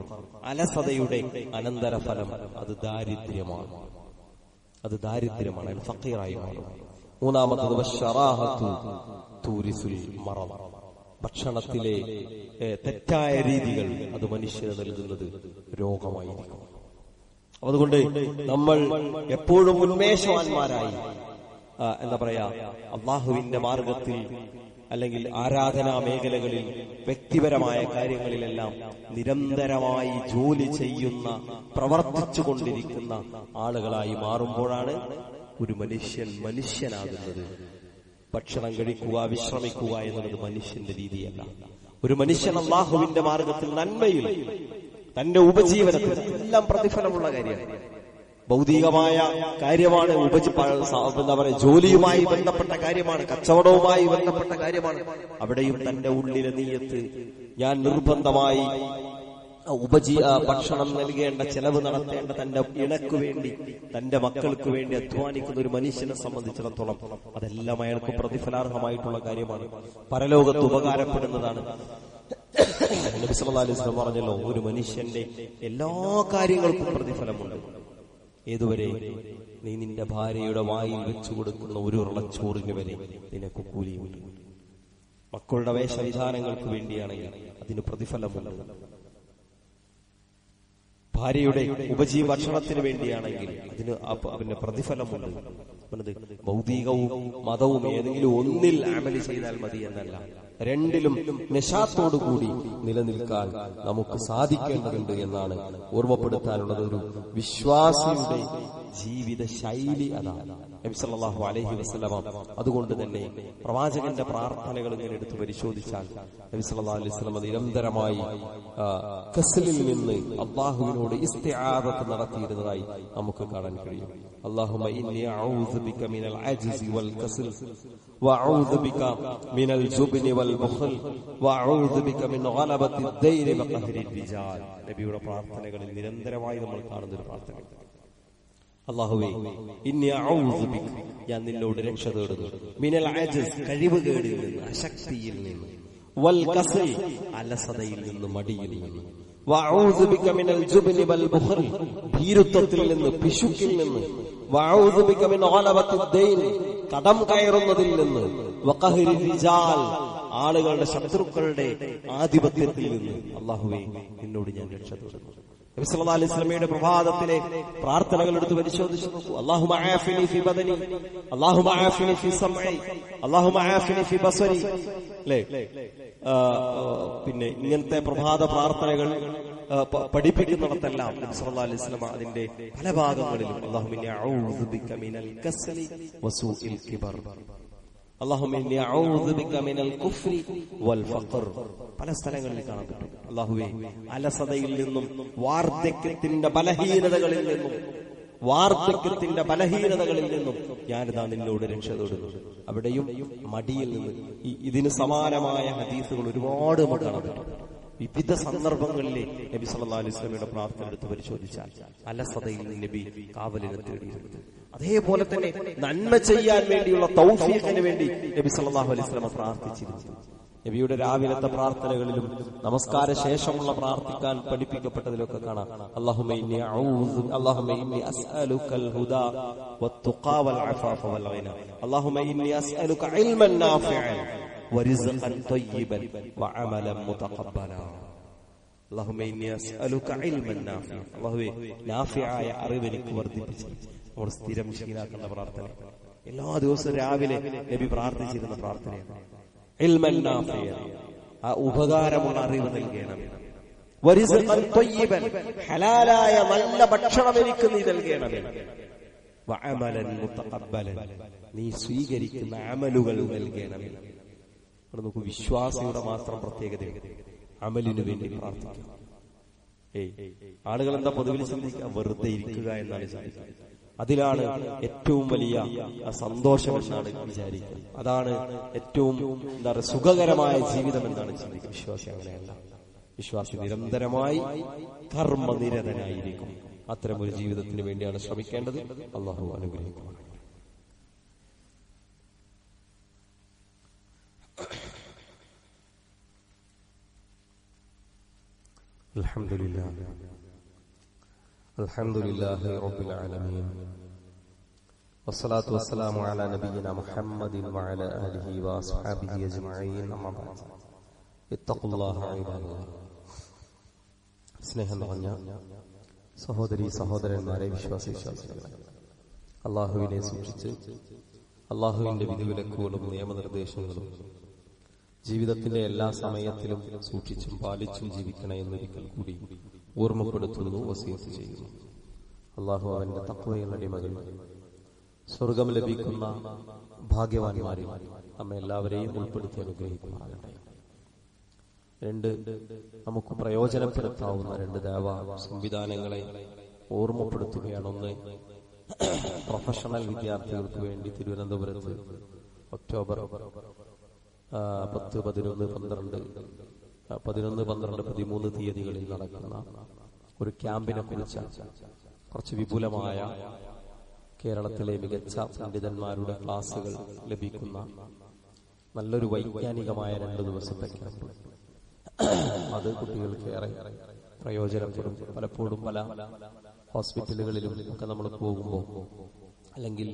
അലസതയുടെ അനന്തരഫലം അത് ദാരിദ്ര്യമാണ്, അത് ദാരിദ്ര്യമാണ്, അത് ഫഖീറായി മാറും. മൂന്നാമത്തത് വശറാഹത്തു തൂരിസുൽ മറദ്, ഭക്ഷണത്തിലെ തെറ്റായ രീതികൾ അത് മനുഷ്യന് നൽകുന്നത് രോഗമായിരിക്കും. അതുകൊണ്ട് നമ്മൾ എപ്പോഴും ഉന്മേഷവാന്മാരായി എന്താ പറയാ, അള്ളാഹുവിന്റെ മാർഗത്തിൽ അല്ലെങ്കിൽ ആരാധനാ മേഖലകളിൽ വ്യക്തിപരമായ കാര്യങ്ങളിലെല്ലാം നിരന്തരമായി ജോലി ചെയ്യുന്ന, പ്രവർത്തിച്ചുകൊണ്ടിരിക്കുന്ന ആളുകളായി മാറുമ്പോഴാണ് ഒരു മനുഷ്യനാകുന്നത്. ഭക്ഷണം കഴിക്കുക, വിശ്രമിക്കുക എന്നുള്ളത് മനുഷ്യന്റെ രീതിയല്ല. ഒരു മനുഷ്യൻ അള്ളാഹുവിന്റെ മാർഗത്തിൽ നന്മയിൽ തന്റെ ഉപജീവനത്തിൽ എല്ലാം പ്രതിഫലമുള്ള കാര്യമാണ്, ഭൗതികമായ കാര്യമാണ്, എന്താ പറയുക, ജോലിയുമായി ബന്ധപ്പെട്ട കാര്യമാണ്, കച്ചവടവുമായി ബന്ധപ്പെട്ട കാര്യമാണ്. അവിടെയും തന്റെ ഉള്ളിലെ നീയത്ത്, ഞാൻ നിർബന്ധമായി ഭക്ഷണം നൽകേണ്ട, ചെലവ് നടത്തേണ്ട തന്റെ ഇണക്ക് വേണ്ടി, തന്റെ മക്കൾക്ക് വേണ്ടി അധ്വാനിക്കുന്ന ഒരു മനുഷ്യനെ സംബന്ധിച്ചിടത്തോളം അതെല്ലാം അയാൾക്ക് പ്രതിഫലാർഹമായിട്ടുള്ള കാര്യമാണ്, പരലോകത്ത് ഉപകാരപ്പെടുന്നതാണ്. നബി സല്ലല്ലാഹു അലൈഹി വസല്ലം പറഞ്ഞല്ലോ, ഒരു മനുഷ്യന്റെ എല്ലാ കാര്യങ്ങൾക്കും പ്രതിഫലമുണ്ട്. ഏതുവരെ? നീ നിന്റെ ഭാര്യയുടെ വായിൽ വെച്ചു കൊടുക്കുന്ന ഒരു ഉരുളച്ചോറിന് വരെ നിനക്ക് കൂലിയുണ്ട്. മക്കളുടെ വേഷവിധാനങ്ങൾക്ക് വേണ്ടിയാണെങ്കിൽ അതിന് പ്രതിഫലമുണ്ട്. ഭാര്യയുടെ ഭക്ഷണത്തിന് വേണ്ടിയാണെങ്കിൽ അതിന് പ്രതിഫലമുണ്ട്. ഭൗതികവും മതവും ഏതെങ്കിലും ഒന്നിൽ അമല് ചെയ്താൽ മതി എന്നല്ല, രണ്ടിലും നിശാത്തോടുകൂടി നിലനിൽക്കാൻ നമുക്ക് സാധിക്കേണ്ടതുണ്ട് എന്നാണ് ഓർമ്മപ്പെടുത്താനുള്ളത്. ഒരു വിശ്വാസിയുടെ ജീവിത ശൈലി അതാണ്. നബി സല്ലല്ലാഹു അലൈഹി വസല്ലം അതുകൊണ്ട് തന്നെ പ്രവാചകന്റെ പ്രാർത്ഥനകൾ ഇങ്ങനെ എടുത്ത് പരിശോധിച്ചാൽ നബി സല്ലല്ലാഹു അലൈഹി വസല്ലം നിരന്തരമായി കസ്ലിൽ നിന്ന് അല്ലാഹുവിനോട് ഇസ്തിആദത്ത് നടത്തിയിരുന്നതായി നമുക്ക് കാണാൻ കഴിയും. അല്ലാഹുമ്മ ഇന്നി അഊദു ബിക മിനൽ അജ്സി വൽ കസ്ൽ വഅഊദു ബിക മിനൽ ജുബ്നി വൽ ബുഖൽ വഅഊദു ബിക മിൻ ഗലബത്തി ദൈരി വഖഹ്രി റിജാൽ. നബിയുടെ പ്രാർത്ഥനകളിൽ നിരന്തരമായി നമ്മൾ കാണുന്ന ഒരു പ്രാർത്ഥന, അല്ലാഹുവേ ഇന്നി അഊദു ബിക, ഞാൻ നിന്നോട് രക്ഷ തേടുന്നു, മിനൽ അജ്സ്, കഴിവുകേടിൽ നിന്ന്, അശക്തിയിൽ നിന്ന്, വൽ കസ്ൽ, അലസതയിൽ നിന്ന്, മടിയിൽ നിന്ന്, വഅഊദു ബിക മിനൽ ജുബ്നി വൽ ബുഖൽ, ഭീരുത്വത്തിൽ നിന്ന്, പിശുക്കിൽ നിന്ന്, വഅഊദു ബിക മിൻ ഗലബത്തി ദൈൻ, കടം കയറുന്നതിൽ നിന്ന്, വഖഹ്രി റിജാൽ, ആളുകളുടെ ശത്രുക്കളുടെ ആധിപത്യത്തിൽ നിന്ന്. അല്ലാഹുവേ നിന്നോട് ഞാൻ രക്ഷ തേടുന്നു. നബി സല്ലല്ലാഹു അലൈഹി വസല്ലമയുടെ പ്രഭാതത്തിലെ പ്രാർത്ഥനകൾ എടുത്ത് പരിശോധിച്ചു നോക്കൂ. അല്ലാഹുമ്മ ആഫിനി ഫി ബദനി, അല്ലാഹുമ്മ ആഫിനി ഫി സമഇ, അല്ലാഹുമ്മ ആഫിനി ഫി ബസരി. പിന്നെ ഇങ്ങനത്തെ പ്രഭാത പ്രാർത്ഥനകൾ പഠിപ്പിക്കുന്നിടത്തെല്ലാം നബി സല്ലല്ലാഹു അലൈഹി വസല്ലം അതിന്റെ പല ഭാഗങ്ങളിലും അല്ലാഹുമ്മ ഇന്നി അഊദു ബിക മിനൽ കസ്ലി വസൂഇൽ കിബർ, അല്ലാഹുമ്മ ഇന്നി അഊദു ബിക മിനൽ കുഫ്രി വൽ ഫഖർ, പല സ്ഥലങ്ങളിൽ കാണാൻ പറ്റും. അല്ലാഹുവേ അലസതയിൽ നിന്നും, വാർദ്ധക്യത്തിന്റെ ബലഹീനതകളിൽ നിന്നും ഞാനിതാ നിന്നോട് രക്ഷ തേടുന്നു. അവിടെയും മടിയിൽ നിന്ന്. ഇതിന് സമാനമായ ഹദീസുകൾ ഒരുപാട് നമുക്ക് കാണാൻ പറ്റും. വിവിധ സന്ദർഭങ്ങളിലെ നബി സല്ലല്ലാഹു അലൈഹി വസല്ലമയുടെ പ്രാർത്ഥന എടുത്ത് പരിശോധിച്ചാൽ അലസതയിൽ നിന്ന് നബി കാവലിനെ തേടിയിരുന്നത്. അതേപോലെ തന്നെ നന്മ ചെയ്യാൻ വേണ്ടിയുള്ള തൗഫീഖിന് വേണ്ടി നബി സല്ലല്ലാഹു അലൈഹി വസല്ലം പ്രാർത്ഥിച്ചിരുന്നു. നബിയുടെ രാവിലത്തെ പ്രാർത്ഥനകളിലും നമസ്കാര ശേഷമുള്ള പ്രാർത്ഥിക്കാൻ പഠിപ്പിക്കപ്പെട്ടതിലൊക്കെ കാണാം, അല്ലാഹുമ്മ ഇന്നി അസ്അലുകൽ ഹുദാ വത്തുഖാ വൽ അഫാഫ വൽ ഗിന, അല്ലാഹുമ്മ ഇന്നി അസ്അലുക ഇൽമൻ നാഫിഅൻ വറിസ്ഖൻ ത്വയ്യിബൻ വഅമലൻ മുതഖബ്ബലാ. അല്ലാഹുമ്മ ഇന്നി അസ്അലുക ഇൽമൻ നാഫിഅ, അല്ലാഹുവേ നാഫിയായ അറിവ് എനിക്ക് വർദ്ധിപ്പിച്ച്. നമ്മൾ സ്ഥിരം ശീലാക്കേണ്ട പ്രാർത്ഥന, എല്ലാ ദിവസവും രാവിലെ നബി പ്രാർത്ഥിച്ചിരുന്ന പ്രാർത്ഥനയാണ്. ഇൽമൻ നാഫിഅ, ആ ഉപകാരമുള്ള അറിവ് നൽകണം. വറിസ്ഖൻ ത്വയ്യിബൻ, ഹലാലായ നല്ല ഭക്ഷണം എനിക്ക് നീ നൽകണമേ. വഅമലൻ മുതഖബ്ബലൻ, നീ സ്വീകരിക്കുന്ന അമലുകൾ നൽകണമേ. നമുക്ക് വിശ്വാസിയുടെ മാത്രം പ്രത്യേകത അമലിനു വേണ്ടി പ്രാർത്ഥിക്കാം. ആളുകൾ എന്താ പൊതുവിൽ ചിന്തിക്കുക? വെറുതെ ഇരിക്കുക എന്നാണ് ചിന്തിക്കുക. അതിലാണ് ഏറ്റവും വലിയ സന്തോഷം എന്നാണ് വിചാരിക്കുന്നത്. അതാണ് ഏറ്റവും എന്താ പറയുക സുഖകരമായ ജീവിതം എന്നാണ് ചിന്തിക്കുക. വിശ്വാസി അങ്ങനെയല്ല. വിശ്വാസി നിരന്തരമായി കർമ്മനിരതനായിരിക്കും. അത്തരം ഒരു ജീവിതത്തിന് വേണ്ടിയാണ് ശ്രമിക്കേണ്ടത്. അല്ലാഹു അനുഗ്രഹിക്കും. അൽഹംദുലില്ലാഹി റബ്ബിൽ ആലമീൻ വസ്സലാത്തു വസ്സലാമു അലാ നബിയിനാ മുഹമ്മദിൻ വഅലാ ആലിഹി വഅസ്ഹാബിഹി അജ്മഈൻ. അമ്മാ ബഅദ്. ഇത്തഖുല്ലാഹ ഇബാദല്ലാഹ്. സ്നേഹം നിറഞ്ഞ സഹോദരീ സഹോദരന്മാരെ, വിശ്വാസികളെ, അല്ലാഹുവിനെ സൂക്ഷിച്ച് അല്ലാഹുവിന്റെ വിധിവിലക്കുകളും നിയമനിർദ്ദേശങ്ങളും ജീവിതത്തിന്റെ എല്ലാ സമയത്തിലും സൂക്ഷിച്ചും പാലിച്ചും ജീവിക്കണേ എന്നൊരിക്കൽ കൂടി ഓർമ്മപ്പെടുത്തുന്നു, വസിയത്ത് ചെയ്യുന്നു. അല്ലാഹു അവന്റെ തഖ്വയുള്ള അടിമകൾ സ്വർഗം ലഭിക്കുന്ന ഭാഗ്യവാന്മാരിൽ നമ്മെ എല്ലാവരെയും ഉൾപ്പെടുത്തി അനുഗ്രഹിക്കുമാറാകട്ടെ. നമുക്ക് പ്രയോജനപ്പെടുത്താവുന്ന രണ്ട് ദേവാ സംവിധാനങ്ങളെ ഓർമ്മപ്പെടുത്തുകയാണ്. ഒന്ന്, പ്രൊഫഷണൽ വിദ്യാർത്ഥികൾക്ക് വേണ്ടി തിരുവനന്തപുരത്ത് ഒക്ടോബർ 10, 11, 12, 13 തീയതികളിൽ നടക്കുന്ന ഒരു ക്യാമ്പിനെ കുറിച്ച് കുറച്ച് വിപുലമായ കേരളത്തിലെ മികച്ച പണ്ഡിതന്മാരുടെ ക്ലാസുകൾ ലഭിക്കുന്ന നല്ലൊരു വൈജ്ഞാനികമായ 2 ദിവസത്തെ ക്യാമ്പ്. അത് കുട്ടികൾക്ക് ഏറെ പ്രയോജനപ്പെടും. പലപ്പോഴും പല ഹോസ്പിറ്റലുകളിലും ഒക്കെ നമ്മൾ പോകുമ്പോൾ, അല്ലെങ്കിൽ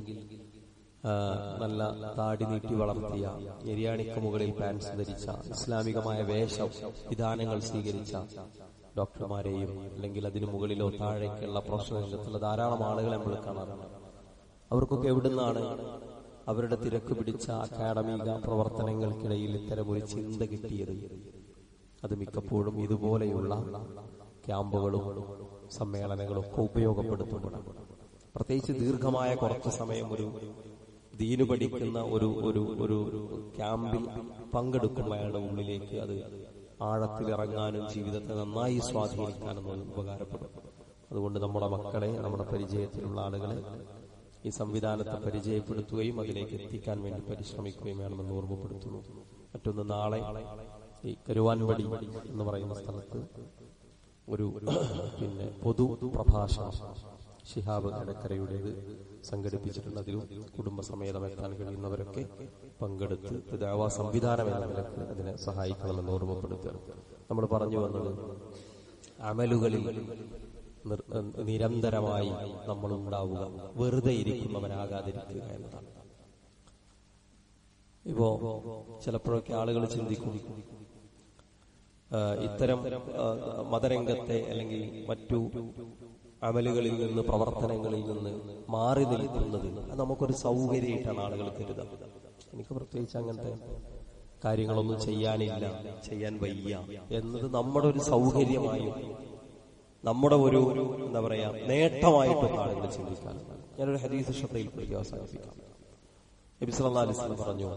നല്ല താടി നീട്ടി വളർത്തിയ, എരിയാണിക്ക് മുകളിൽ പാൻസ് ധരിച്ച, ഇസ്ലാമികമായ വിധാനങ്ങൾ സ്വീകരിച്ച ഡോക്ടർമാരെയും അല്ലെങ്കിൽ അതിനു മുകളിലോ താഴേക്കുള്ള പ്രൊഫഷണൽ രംഗത്തുള്ള ധാരാളം ആളുകളെ നമ്മൾ കാണാറുണ്ട്. അവർക്കൊക്കെ എവിടുന്നാണ് അവരുടെ തിരക്ക് പിടിച്ച അക്കാഡമിക പ്രവർത്തനങ്ങൾക്കിടയിൽ ഇത്തരമൊരു ചിന്ത കിട്ടിയത്? അത് മിക്കപ്പോഴും ഇതുപോലെയുള്ള ക്യാമ്പുകളും സമ്മേളനങ്ങളും ഒക്കെ ഉപയോഗപ്പെടുത്തപ്പെടണം. പ്രത്യേകിച്ച് ദീർഘമായ കുറച്ചു സമയം ഒരു ദീനു പഠിക്കുന്ന ഒരു ക്യാമ്പിൽ പങ്കെടുക്കുമ്പോൾ അയാളുടെ ഉള്ളിലേക്ക് അത് ആഴത്തിലിറങ്ങാനും ജീവിതത്തെ നന്നായി സ്വാധീനിക്കാനും ഉപകാരപ്പെടും. അതുകൊണ്ട് നമ്മുടെ മക്കളെ, നമ്മുടെ പരിചയത്തിലുള്ള ആളുകളെ ഈ സംവിധാനത്തെ പരിചയപ്പെടുത്തുകയും അതിലേക്ക് എത്തിക്കാൻ വേണ്ടി പരിശ്രമിക്കുകയും വേണമെന്ന് ഓർമ്മപ്പെടുത്തുന്നു. മറ്റൊന്ന്, നാളെ ഈ കരുവാൻവടി എന്ന് പറയുന്ന സ്ഥലത്ത് ഒരു പൊതു പ്രഭാഷണം ശിഹാബ് എടക്കരയുടേത് സംഘടിപ്പിച്ചിട്ടുണ്ട്. അതിലും കുടുംബസമേതം എത്താൻ കഴിയുന്നവരൊക്കെ പങ്കെടുത്ത് ദഅവാ സംവിധാനം എന്ന നിലക്ക് അതിനെ സഹായിക്കണമെന്ന് ഓർമ്മപ്പെടുത്തുക. നമ്മൾ പറഞ്ഞു വന്നത് അമലുകളിൽ നിരന്തരമായി നമ്മൾ ഉണ്ടാവുക, വെറുതെ ഇരിക്കുന്നവരാകാതിരിക്കുക എന്നതാണ്. ഇപ്പോ ചിലപ്പോഴൊക്കെ ആളുകൾ ചിന്തിക്കും, ഇത്തരം മതരംഗത്തെ അല്ലെങ്കിൽ മറ്റു അമലുകളിൽ നിന്ന്, പ്രവർത്തനങ്ങളിൽ നിന്ന് മാറി നിൽക്കുന്നത് നമുക്കൊരു സൗകര്യമായിട്ടാണ് ആളുകൾ കരുതുക. എനിക്ക് പ്രത്യേകിച്ച് അങ്ങനത്തെ കാര്യങ്ങളൊന്നും ചെയ്യാനില്ല, ചെയ്യാൻ വയ്യ എന്നത് നമ്മുടെ ഒരു സൗകര്യമായും നമ്മുടെ ഒരു എന്താ പറയാ നേട്ടമായിട്ടും ആളുകൾ ചിന്തിക്കാൻ. ഞാനൊരു ഹദീസ് ശ്രദ്ധയിൽപ്പെടുത്തി അവസാനിപ്പിക്കാം. നബി സല്ലല്ലാഹു അലൈഹി വസല്ലം പറഞ്ഞു,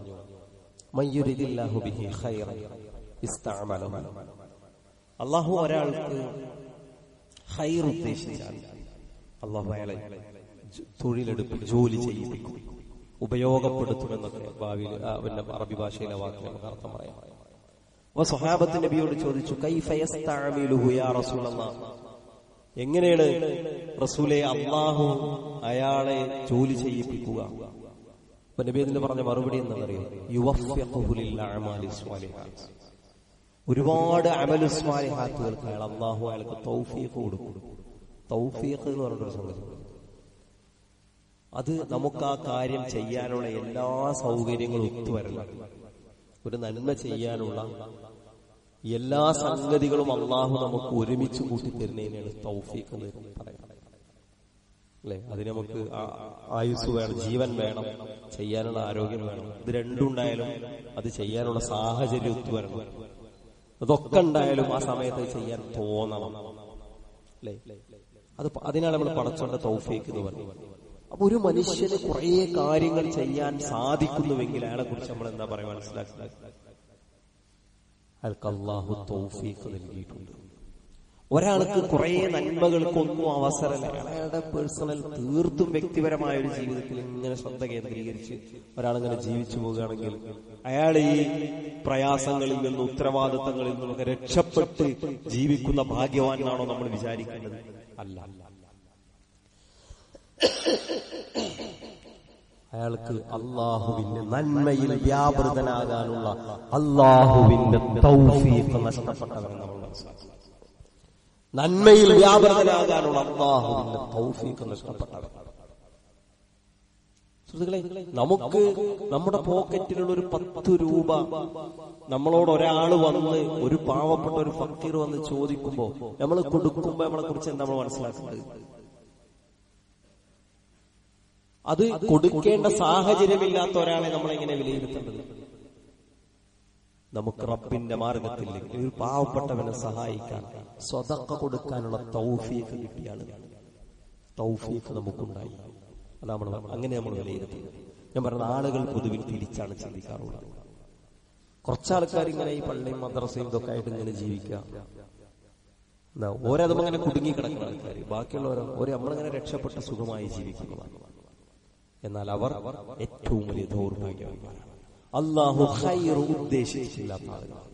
മയ്യുരിദില്ലാഹു ബിഹി ഖൈറൻ ഇസ്തഅമലഹു. അല്ലാഹു ഒരാൾക്ക് ഖൈർ ഉദ്ദേശിച്ചാൽ അല്ലാഹു അയാളെ തൊഴിലെടുപ്പ്, ജോലി ചെയ്യിപ്പിക്കും, ഉപയോഗപ്പെടുത്തുമെന്നൊക്കെ ഭാവിയിൽ അറബി ഭാഷയിലെ വാക്കിന് നമുക്ക് അർത്ഥം പറയാം. അപ്പൊ സ്വഹാബത്ത് നബിയോട് ചോദിച്ചു, കൈഫ യസ്തഅമിലുഹു യാ റസൂലല്ലാഹ്, എങ്ങനെയാണ് റസൂലെ അല്ലാഹു അയാളെ ജോലി ചെയ്യിപ്പിക്കുക? അപ്പൊ നബി അതിന് പറഞ്ഞ മറുപടി എന്താണെന്നറിയോ? യുവഫ്ഫിഖുഹു ലിൽ അഅമാലി സ്വാലിഹാത്ത്. ഒരുപാട് അമലു സ്വാലിഹാത്തുകൾക്ക് അയാൾ അല്ലാഹു അയാൾക്ക് തൗഫീഖ് കൊടുക്കും. തൗഫീഖ് എന്ന് പറഞ്ഞൊരു സംഗതി, അത് നമുക്ക് ആ കാര്യം ചെയ്യാനുള്ള എല്ലാ സൗകര്യങ്ങളും ഒത്തുവരല്ല. ഒരു നന്മ ചെയ്യാനുള്ള എല്ലാ സംഗതികളും അള്ളാഹു നമുക്ക് ഒരുമിച്ച് കൂട്ടിത്തരുന്നതിനാണ് തൗഫീഖ് എന്ന് പറയാം, അല്ലെ? അതിന് നമുക്ക് ആയുസ് വേണം, ജീവൻ വേണം, ചെയ്യാനുള്ള ആരോഗ്യം വേണം. ഇത് രണ്ടുണ്ടായാലും അത് ചെയ്യാനുള്ള സാഹചര്യം ഒത്തുവരണം. അതൊക്കെ ഉണ്ടായാലും ആ സമയത്ത് ചെയ്യാൻ തോന്നണം, അല്ലെ? അതിനാണ് നമ്മൾ പടച്ചോന്റെ തൗഫീഖ് എന്ന് പറയുന്നത്. അപ്പൊ ഒരു മനുഷ്യന് കുറെ കാര്യങ്ങൾ ചെയ്യാൻ സാധിക്കുന്നുവെങ്കിൽ അയാളെ കുറിച്ച് നമ്മൾ എന്താ പറയാ മനസ്സിലാക്കുക? അയാൾക്ക് അല്ലാഹു തൗഫീഖ് നൽകിയിട്ടുണ്ട്. ഒരാൾക്ക് കുറെ നന്മകൾക്കൊന്നും അവസരമില്ല. അയാളുടെ പേഴ്സണൽ തീർത്തും വ്യക്തിപരമായ ഒരു ജീവിതത്തിൽ ഇങ്ങനെ ശ്രദ്ധ കേന്ദ്രീകരിച്ച് ഒരാളിങ്ങനെ ജീവിച്ചു പോവുകയാണെങ്കിൽ അയാൾ ഈ പ്രയാസങ്ങളിൽ നിന്നും ഉത്തരവാദിത്തങ്ങളിൽ നിന്നൊക്കെ രക്ഷപ്പെട്ട് ജീവിക്കുന്ന ഭാഗ്യവാനാണോ നമ്മൾ വിചാരിക്കുന്നത്? അല്ല. അയാൾക്ക് അള്ളാഹുവിന്റെ നന്മയിൽ വ്യാപൃതനാകാനുള്ള അള്ളാഹുവിന്റെ തൗഫീഖ് നഷ്ടപ്പെട്ടവരെ നമ്മൾ മനസ്സിലാക്കി. നന്മയിൽ വ്യാപൃതനാകാനുള്ള അള്ളാഹുവിന്റെ തൗഫീഖ് നഷ്ടപ്പെട്ടവർ. സുഹൃത്തുക്കളെ, നമുക്ക് നമ്മുടെ പോക്കറ്റിലുള്ള ഒരു 10 രൂപ നമ്മളോട് ഒരാൾ വന്ന്, ഒരു പാവപ്പെട്ട ഒരു ഫക്കീർ വന്ന് ചോദിക്കുമ്പോ നമ്മൾ കൊടുക്കുമ്പോ നമ്മളെ കുറിച്ച് എന്താ നമ്മൾ മനസ്സിലാക്കുന്നത്? അത് കൊടുക്കേണ്ട സാഹചര്യമില്ലാത്ത ഒരാളെ നമ്മളെങ്ങനെ വിലയിരുത്തേണ്ടത്? നമുക്ക് റബ്ബിന്റെ മാർഗത്തിലേക്ക് ഒരു പാവപ്പെട്ടവനെ സഹായിക്കാൻ, സ്വതക്ക കൊടുക്കാനുള്ള തൗഫീഖ് കിട്ടിയ ആളുകൾ, തൗഫീഖ് നമുക്കുണ്ടായി. അങ്ങനെ നമ്മൾ വിലയിരുത്തുന്നത്. ഞാൻ പറഞ്ഞ ആളുകൾ പൊതുവിൽ തിരിച്ചാണ് ചിന്തിക്കാറുള്ളത്. കുറച്ചാൾക്കാർ ഇങ്ങനെ ഈ പള്ളിയും മദ്രസയും ഇതൊക്കെ ആയിട്ട് ഇങ്ങനെ ജീവിക്കുക, ഓരോതും അങ്ങനെ കുടുങ്ങിക്കിടക്കുന്ന ആൾക്കാർ, ബാക്കിയുള്ളവരോ നമ്മളിങ്ങനെ രക്ഷപ്പെട്ട് സുഖമായി ജീവിക്കുന്നതാണ്. എന്നാൽ അവർ ഏറ്റവും വലിയ ദൗർഭാഗ്യവാന്മാരാണ്. അല്ലാഹു ഖൈർ ഉദ്ദേശിച്ചില്ലാത്ത ആളുകളാണ്.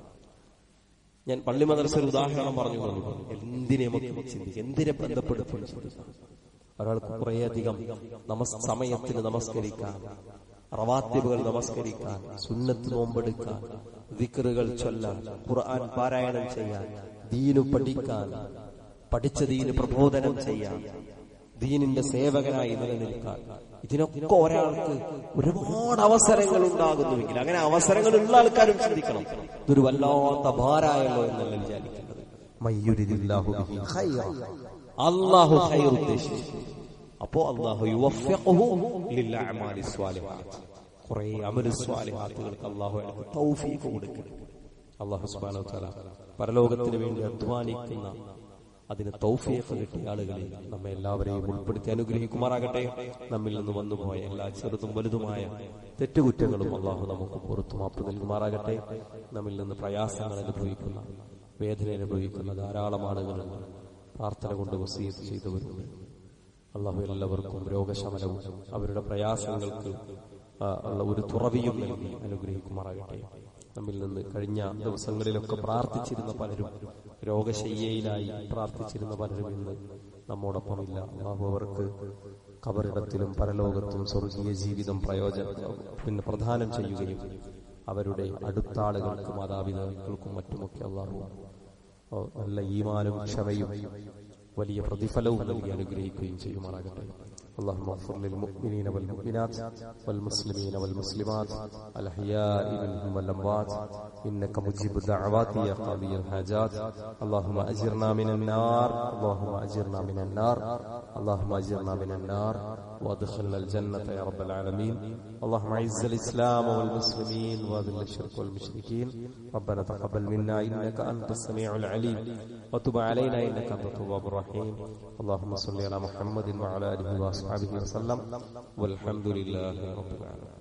ഞാൻ പള്ളി മദ്രസയിൽ ഉദാഹരണം പറഞ്ഞു തന്നു. എന്തിനെ നമുക്ക് ചിന്തിക്കാം, എന്തിനെ ബന്ധപ്പെടുത്തി ചിന്തിക്കാം. ഒരാൾക്ക് കുറേയധികം സമയത്തിന് നമസ്കരിക്കാൻ, റവാത്തിബുകൾ നമസ്കരിക്കാൻ, സുന്നത്ത് നോമ്പെടുക്കാൻ, ദിക്റുകൾ ചൊല്ലാൻ, ഖുർആൻ പാരായണം ചെയ്യാൻ, ദീനു പഠിക്കാൻ, പഠിച്ച ദീന് പ്രബോധനം ചെയ്യാൻ, ദീനിന്റെ സേവകനായി നിലനിൽക്കാൻ, ഇതിനൊക്കെ ഒരാൾക്ക് ഒരുപാട് അവസരങ്ങൾ ഉണ്ടാകുന്നുവെങ്കിൽ, അങ്ങനെ അവസരങ്ങളുള്ള ആൾക്കാരും ചിന്തിക്കണം, ഇതൊരു വല്ലാത്ത ഭാരമായല്ലോ എന്നല്ല വിചാരിക്കുന്നത്. അല്ലാഹു ഖൈർ ഉദ്ദേശിച്ചു. അപ്പോ അല്ലാഹു യുവഫ്ഫിഖുഹു ലിൽ അഅമാലി സ്വാലിഹാത്ത്, കുറേ അമലു സ്വാലിഹാത്തുകൾക്ക് അല്ലാഹു തൗഫീഖ് കൊടുക്കും. അല്ലാഹു സുബ്ഹാനഹു വ തആല പരലോകത്തിന് വേണ്ടി അധ്വാനിക്കുന്ന, അതിന് തൗഫീഖ് കിട്ടിയ ആളുകളിൽ നമ്മെ എല്ലാവരെയും ഉൾപ്പെടുത്തി അനുഗ്രഹിക്കുമാറാകട്ടെ. നമ്മിൽ നിന്ന് വന്നുപോയ എല്ലാ ചെറുതും വലുതുമായ തെറ്റുകുറ്റങ്ങളും അല്ലാഹു നമുക്ക് പുറത്തു മാപ്പ് നൽകുമാറാകട്ടെ. നമ്മിൽ നിന്ന് പ്രയാസങ്ങൾ അനുഭവിക്കുന്ന, വേദന അനുഭവിക്കുന്ന ധാരാളം ആളുകളുണ്ട്. പ്രാർത്ഥന കൊണ്ട് വസിയത്ത് ചെയ്തവരുണ്ട്. അല്ലാഹു എല്ലാവർക്കും രോഗശമനവും അവരുടെ പ്രയാസങ്ങൾക്ക് ഉള്ള ഒരു തുറവിയും നൽകി അനുഗ്രഹിക്കുമാറാകട്ടെ. നമ്മിൽ നിന്ന് കഴിഞ്ഞ ദിവസങ്ങളിലൊക്കെ പ്രാർത്ഥിച്ചിരുന്ന പലരും, രോഗശയ്യയിലായി പ്രാർത്ഥിച്ചിരുന്ന പലരും ഇന്ന് നമ്മോടൊപ്പമില്ല. അല്ലാഹു അവർക്ക് ഖബറിടത്തിലും പരലോകത്തും സ്വർഗീയ ജീവിതം പ്രദാനം ചെയ്യുകയും അവരുടെ അടുത്ത ആളുകൾക്ക്, മാതാപിതാക്കൾക്കും മറ്റുമൊക്കെ അല്ലാഹു നല്ല ഈമാനും ക്ഷമയും വലിയ പ്രതിഫലവും നൽകി അനുഗ്രഹിക്കുകയും ചെയ്യുമാറാകട്ടെ. اللهم اغفر للمؤمنين والمؤمنات والمسلمين والمسلمات الأحياء منهم والأموات إنك مجيب الدعوات يا قاضي الحاجات. اللهم أجرنا من النار، اللهم أجرنا من النار، اللهم أجرنا من النار وادخلنا الجنة يا رب العالمين. اللهم أعز الإسلام والمسلمين وأذل الشرك والمشركين. ربنا تقبل منا إنك أنت السميع العليم وتب علينا إنك أنت التواب الرحيم. اللهم صل على محمد وعلى آله وصحبه وسلم والحمد لله رب العالمين.